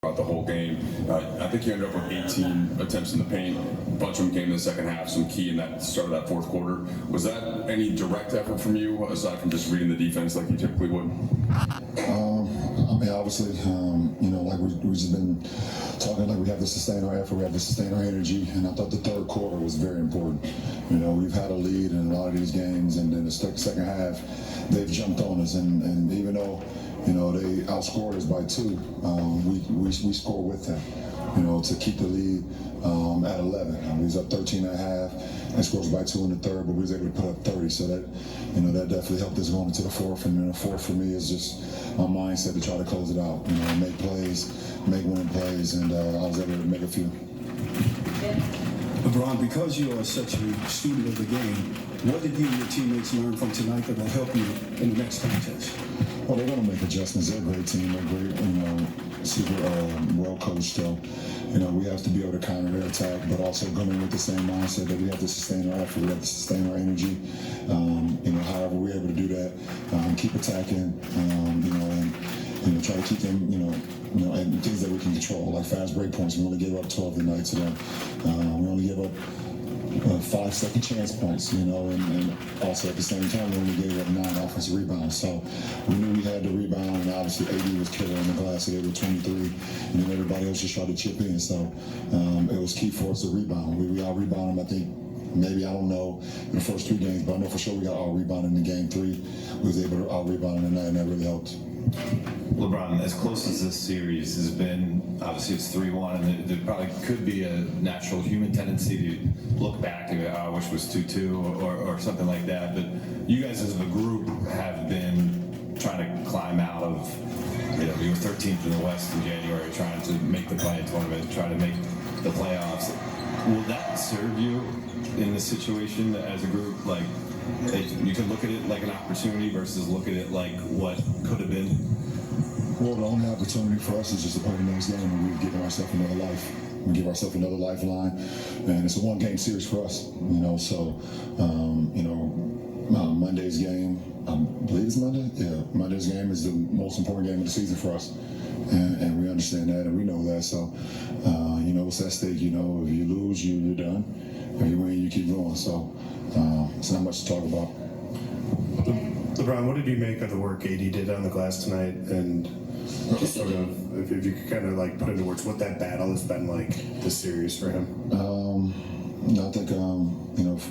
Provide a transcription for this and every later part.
throughout the whole game. I think you ended up with 18 attempts in the paint. A bunch of them came in the second half, some key in that start of that fourth quarter. Was that any direct effort from you, aside from just reading the defense like you typically would? I mean, obviously, like we've just been talking, like we have to sustain our effort, we have to sustain our energy, and I thought the third quarter was very important. We've had a lead in a lot of these games, and then the second half, they've jumped on us, and even though, they outscored us by 2, we scored with them, to keep the lead at 11. We was up 13 and a half, and scores by 2 in the third, but we was able to put up 30, so that, that definitely helped us going into the fourth, and then the fourth for me is just my mindset to try to close it out, make plays, make winning plays, and I was able to make a few. LeBron, because you are such a student of the game, what did you and your teammates learn from tonight that will help you in the next contest? Well, they're going to make adjustments. They're a great team. They're great, super well coached. So, we have to be able to counter their attack, but also going with the same mindset that we have to sustain our effort, we have to sustain our energy. However we're able to do that, keep attacking, and try to keep them, and things that we can control, like fast break points. We only gave up 12 tonight to them. We only gave up 5 second chance points, and also at the same time we only gave up 9 offensive rebounds. So we knew we had to rebound, and obviously AD was killer on the glass, so they were 23, and then everybody else just tried to chip in. So it was key for us to rebound. We out-rebounded them, I think. Maybe, I don't know, in the first 3 games, but I know for sure we got out-rebounded in game 3. We was able to out-rebound tonight, and that really helped. LeBron, as close as this series has been, obviously it's 3-1, and there probably could be a natural human tendency to look back and go, oh, I wish it was 2-2 or something like that. But you guys as a group have been trying to climb out of, you were 13th in the West in January, trying to make the play-in tournament, trying to make the playoffs. Will that serve you in this situation as a group? Like, you can look at it like an opportunity versus look at it like what could have been? Well, the only opportunity for us is just to play the next game, and we've given ourselves another life. We give ourselves another lifeline, and it's a 1-game series for us. So, Monday's game, I believe it's Monday. Yeah, Monday's game is the most important game of the season for us, and we understand that, and we know that. So, what's at stake? If you lose, you're done. If you win, you keep going. So, it's not much to talk about. LeBron, what did you make of the work AD did on the glass tonight, and just sort of, if you could kind of like put into words what that battle has been like this series for him? I think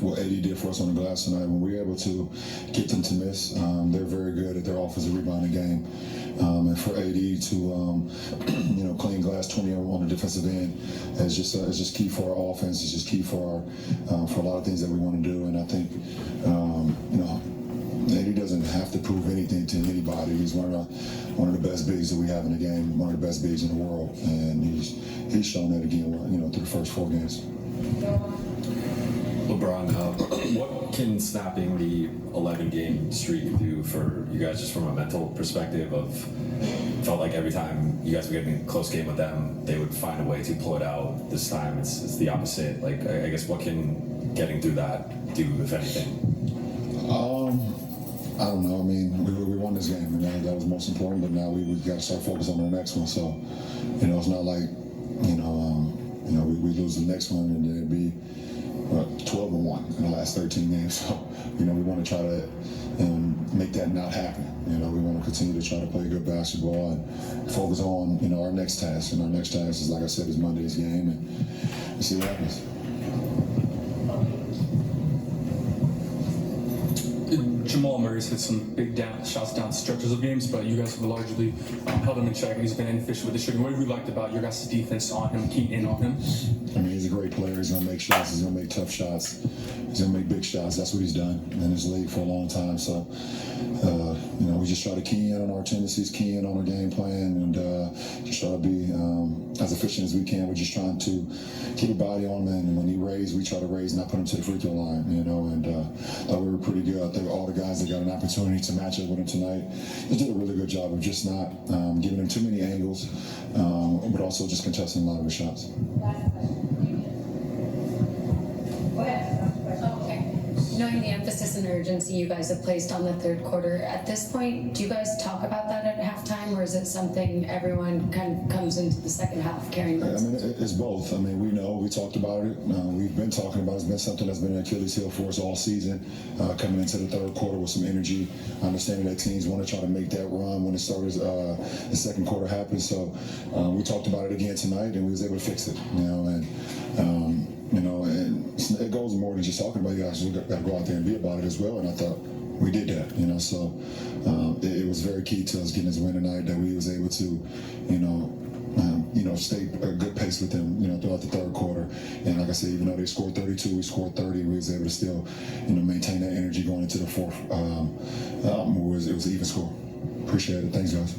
what AD did for us on the glass tonight, when we were able to get them to miss, they're very good at their offensive rebounding game, and for AD to clean glass 20 on the defensive end is just key for our offense. It's just key for a lot of things that we want to do, and I think AD doesn't have to prove anything to anybody. He's one of the best bigs that we have in the game, one of the best bigs in the world, and he's shown that again, through the first 4 games. LeBron, what can snapping the 11-game streak do for you guys, just from a mental perspective? Felt like every time you guys were getting a close game with them, they would find a way to pull it out. This time it's the opposite. Like, I guess what can getting through that do, if anything? I don't know. I mean, we won this game, and that was most important. But now we got to start focusing on the next one. So, it's not like we lose the next one and then it'd be 12-1 in the last 13 games. So, we want to try to make that not happen. We want to continue to try to play good basketball and focus on our next task. And our next task is, like I said, is Monday's game, and see what happens. Jamal Murray's hit some big shots down stretches of games, but you guys have largely held him in check, and he's been inefficient with the shooting. What have you liked about your guys' defense on him, keying in on him? I mean, he's a great player. He's going to make shots. He's going to make tough shots. He's going to make big shots. That's what he's done in this league for a long time. So, we just try to key in on our tendencies, key in on our game plan, and just try to be as efficient as we can. We're just trying to keep a body on him, and when he raised, we try to raise and not put him to the free throw line, and thought we were pretty good. I think all the guys that got an opportunity to match up with him tonight just did a really good job of just not giving him too many angles, but also just contesting a lot of his shots. Knowing the emphasis and urgency you guys have placed on the third quarter, at this point, do you guys talk about that at halftime, or is it something everyone kind of comes into the second half carrying? I mean, it's both. I mean, we know, we talked about it. We've been talking about it. It's been something that's been an Achilles heel for us all season, coming into the third quarter with some energy, understanding that teams want to try to make that run when the second quarter happens. So we talked about it again tonight, and we was able to fix it. And it goes more than just talking about it. You actually got to go out there and be about it as well. And I thought we did that. So it was very key to us getting this win tonight that we was able to, stay a good pace with them, throughout the third quarter. And like I said, even though they scored 32, we scored 30. We was able to still, maintain that energy going into the fourth. It was an even score. Appreciate it. Thanks, guys.